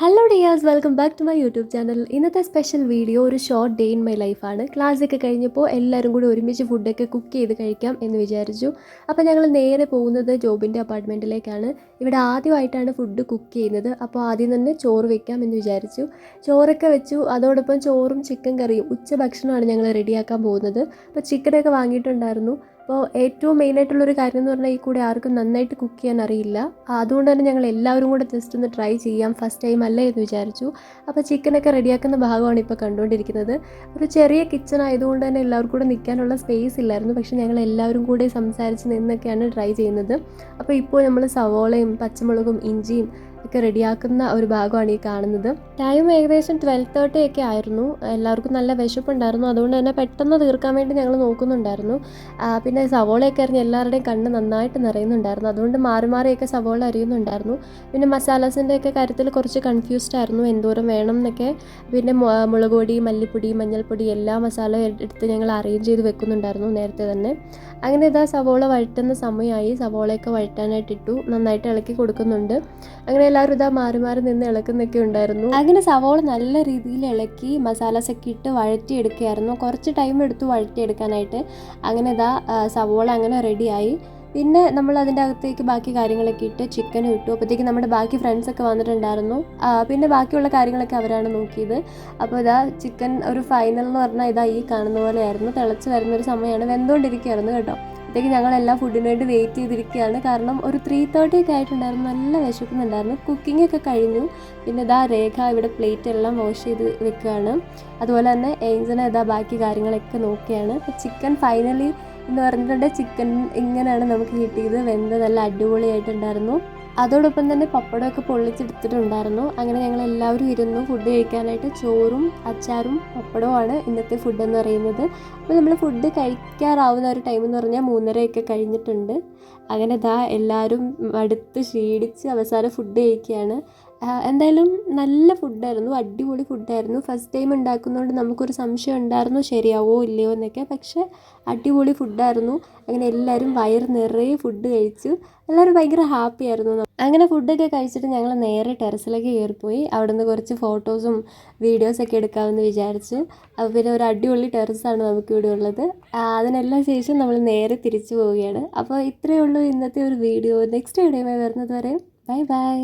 Hello dears, welcome back to my YouTube channel. ഇന്നത്തെ special video ഒരു short day in my ലൈഫാണ്. ക്ലാസ്സൊക്കെ കഴിഞ്ഞപ്പോൾ എല്ലാവരും കൂടി ഒരുമിച്ച് ഫുഡൊക്കെ കുക്ക് ചെയ്ത് കഴിക്കാം എന്ന് വിചാരിച്ചു. അപ്പോൾ ഞങ്ങൾ നേരെ പോകുന്നത് ജോബിൻ്റെ അപ്പാർട്ട്മെൻറ്റിലേക്കാണ്. ഇവിടെ ആദ്യമായിട്ടാണ് ഫുഡ് കുക്ക് ചെയ്യുന്നത്. അപ്പോൾ ആദ്യം തന്നെ ചോറ് വെക്കാം എന്ന് വിചാരിച്ചു. ചോറൊക്കെ വെച്ചു. അതോടൊപ്പം ചോറും ചിക്കൻ കറിയും ഉച്ചഭക്ഷണമാണ് ഞങ്ങൾ റെഡിയാക്കാൻ പോകുന്നത്. അപ്പോൾ ചിക്കനൊക്കെ വാങ്ങിയിട്ടുണ്ടായിരുന്നു. അപ്പോൾ ഏറ്റവും മെയിനായിട്ടുള്ളൊരു കാര്യം എന്ന് പറഞ്ഞാൽ ഈ കൂടെ ആർക്കും നന്നായിട്ട് കുക്ക് ചെയ്യാൻ അറിയില്ല. അതുകൊണ്ട് തന്നെ ഞങ്ങൾ എല്ലാവരും കൂടെ ജസ്റ്റ് ഒന്ന് ട്രൈ ചെയ്യാം, ഫസ്റ്റ് ടൈം അല്ലേ എന്ന് വിചാരിച്ചു. അപ്പോൾ ചിക്കനൊക്കെ റെഡിയാക്കുന്ന ഭാഗമാണ് ഇപ്പോൾ കണ്ടുകൊണ്ടിരിക്കുന്നത്. ഒരു ചെറിയ കിച്ചൺ ആയതുകൊണ്ട് തന്നെ എല്ലാവർക്കും കൂടെ നിൽക്കാനുള്ള സ്പേസ് ഇല്ലായിരുന്നു. പക്ഷേ ഞങ്ങൾ എല്ലാവരും കൂടെ സംസാരിച്ച് നിന്നൊക്കെയാണ് ട്രൈ ചെയ്യുന്നത്. അപ്പോൾ ഇപ്പോൾ നമ്മൾ സവോളയും പച്ചമുളകും ഇഞ്ചിയും ഒക്കെ റെഡിയാക്കുന്ന ഒരു ഭാഗമാണ് ഈ കാണുന്നത്. ടൈം ഏകദേശം 12:30 ഒക്കെ ആയിരുന്നു. എല്ലാവർക്കും നല്ല വിശപ്പുണ്ടായിരുന്നു. അതുകൊണ്ട് തന്നെ പെട്ടെന്ന് തീർക്കാൻ വേണ്ടി ഞങ്ങൾ നോക്കുന്നുണ്ടായിരുന്നു. പിന്നെ സവോളയൊക്കെ അരിഞ്ഞ് എല്ലാവരുടെയും കണ്ണ് നന്നായിട്ട് നിറയുന്നുണ്ടായിരുന്നു. അതുകൊണ്ട് മാറി മാറിയൊക്കെ സവോള അരിയുന്നുണ്ടായിരുന്നു. പിന്നെ മസാലാസിൻ്റെ ഒക്കെ കാര്യത്തിൽ കുറച്ച് കൺഫ്യൂസ്ഡ് ആയിരുന്നു, എന്തോരം വേണം എന്നൊക്കെ. പിന്നെ മുളക് പൊടി, മല്ലിപ്പൊടി, മഞ്ഞൾപ്പൊടി എല്ലാ മസാല എടുത്ത് ഞങ്ങൾ അറേഞ്ച് ചെയ്ത് വെക്കുന്നുണ്ടായിരുന്നു നേരത്തെ തന്നെ. അങ്ങനെ ഇതാ സവോള വഴറ്റുന്ന സമയമായി. സവോളയൊക്കെ വഴറ്റാനായിട്ട് ഇട്ടു, നന്നായിട്ട് ഇളക്കി കൊടുക്കുന്നുണ്ട്. അങ്ങനെ എല്ലാവരും ഇതാ മാറി മാറി നിന്ന് ഇളക്കുന്നൊക്കെ ഉണ്ടായിരുന്നു. അങ്ങനെ സവോള നല്ല രീതിയിൽ ഇളക്കി മസാലാസൊക്കെ ഇട്ട് വഴറ്റിയെടുക്കുകയായിരുന്നു. കുറച്ച് ടൈം എടുത്തു വഴറ്റിയെടുക്കാനായിട്ട്. അങ്ങനെ ഇതാ സവോള അങ്ങനെ റെഡിയായി. പിന്നെ നമ്മൾ അതിൻ്റെ അകത്തേക്ക് ബാക്കി കാര്യങ്ങളൊക്കെ ഇട്ട് ചിക്കനും ഇട്ടു. അപ്പോഴത്തേക്ക് നമ്മുടെ ബാക്കി ഫ്രണ്ട്സൊക്കെ വന്നിട്ടുണ്ടായിരുന്നു. പിന്നെ ബാക്കിയുള്ള കാര്യങ്ങളൊക്കെ അവരാണ് നോക്കിയത്. അപ്പോൾ ഇതാ ചിക്കൻ ഒരു ഫൈനൽ എന്ന് പറഞ്ഞാൽ ഇതാ ഈ കാണുന്ന പോലെയായിരുന്നു. തിളച്ച് വരുന്നൊരു സമയമാണ്, വെന്തുകൊണ്ടിരിക്കുകയായിരുന്നു കേട്ടോ. അപ്പോഴത്തേക്ക് ഞങ്ങളെല്ലാം ഫുഡിന് വേണ്ടി വെയിറ്റ് ചെയ്തിരിക്കുകയാണ്. കാരണം ഒരു 3:30 ഒക്കെ ആയിട്ടുണ്ടായിരുന്നു. നല്ല വിശക്കുന്നുണ്ടായിരുന്നു. കുക്കിംഗ് ഒക്കെ കഴിഞ്ഞു. പിന്നെ ഇതാ രേഖ ഇവിടെ പ്ലേറ്റ് എല്ലാം വാഷ് ചെയ്ത് വെക്കുകയാണ്. അതുപോലെ തന്നെ ഏഞ്ചന ഇതാ ബാക്കി കാര്യങ്ങളൊക്കെ നോക്കുകയാണ്. അപ്പോൾ ചിക്കൻ ഫൈനലി എന്ന് പറഞ്ഞിട്ടുണ്ടെങ്കിൽ ചിക്കൻ ഇങ്ങനെയാണ് നമുക്ക് കിട്ടിയത്. വെന്ത് നല്ല അടിപൊളിയായിട്ടുണ്ടായിരുന്നു. അതോടൊപ്പം തന്നെ പപ്പടമൊക്കെ പൊള്ളിച്ചെടുത്തിട്ടുണ്ടായിരുന്നു. അങ്ങനെ ഞങ്ങൾ എല്ലാവരും ഇരുന്നു ഫുഡ് കഴിക്കാനായിട്ട്. ചോറും അച്ചാറും പപ്പടവുമാണ് ഇന്നത്തെ ഫുഡ് എന്ന് പറയുന്നത്. അപ്പോൾ നമ്മൾ ഫുഡ് കഴിക്കാറാവുന്ന ഒരു ടൈം എന്ന് പറഞ്ഞാൽ 3:30 കഴിഞ്ഞിട്ടുണ്ട്. അങ്ങനെ ഇതാ എല്ലാവരും അടുത്ത് ക്ഷീണിച്ച് അവസാനം ഫുഡ് കഴിക്കുകയാണ്. എന്തായാലും നല്ല ഫുഡായിരുന്നു, അടിപൊളി ഫുഡായിരുന്നു. ഫസ്റ്റ് ടൈം ഉണ്ടാക്കുന്നതുകൊണ്ട് നമുക്കൊരു സംശയം ഉണ്ടായിരുന്നു ശരിയാവോ ഇല്ലയോ എന്നൊക്കെ. പക്ഷേ അടിപൊളി ഫുഡായിരുന്നു. അങ്ങനെ എല്ലാവരും വയറ് നിറയെ ഫുഡ് കഴിച്ചു. എല്ലാവരും ഭയങ്കര ഹാപ്പി ആയിരുന്നു. അങ്ങനെ ഫുഡൊക്കെ കഴിച്ചിട്ട് ഞങ്ങൾ നേരെ ടെറസിലേക്ക് കയറിപ്പോയി. അവിടെ നിന്ന് കുറച്ച് ഫോട്ടോസും വീഡിയോസൊക്കെ എടുക്കാമെന്ന് വിചാരിച്ചു. അപ്പോൾ പിന്നെ ഒരു അടിപൊളി ടെറസാണ് നമുക്കിവിടെ ഉള്ളത്. അതിനെല്ലാം ശേഷം നമ്മൾ നേരെ തിരിച്ചു പോവുകയാണ്. അപ്പോൾ ഇത്രയേ ഉള്ളൂ ഇന്നത്തെ ഒരു വീഡിയോ. നെക്സ്റ്റ് വീഡിയോയുമായി വരുന്നത് വരെ ബൈ ബൈ.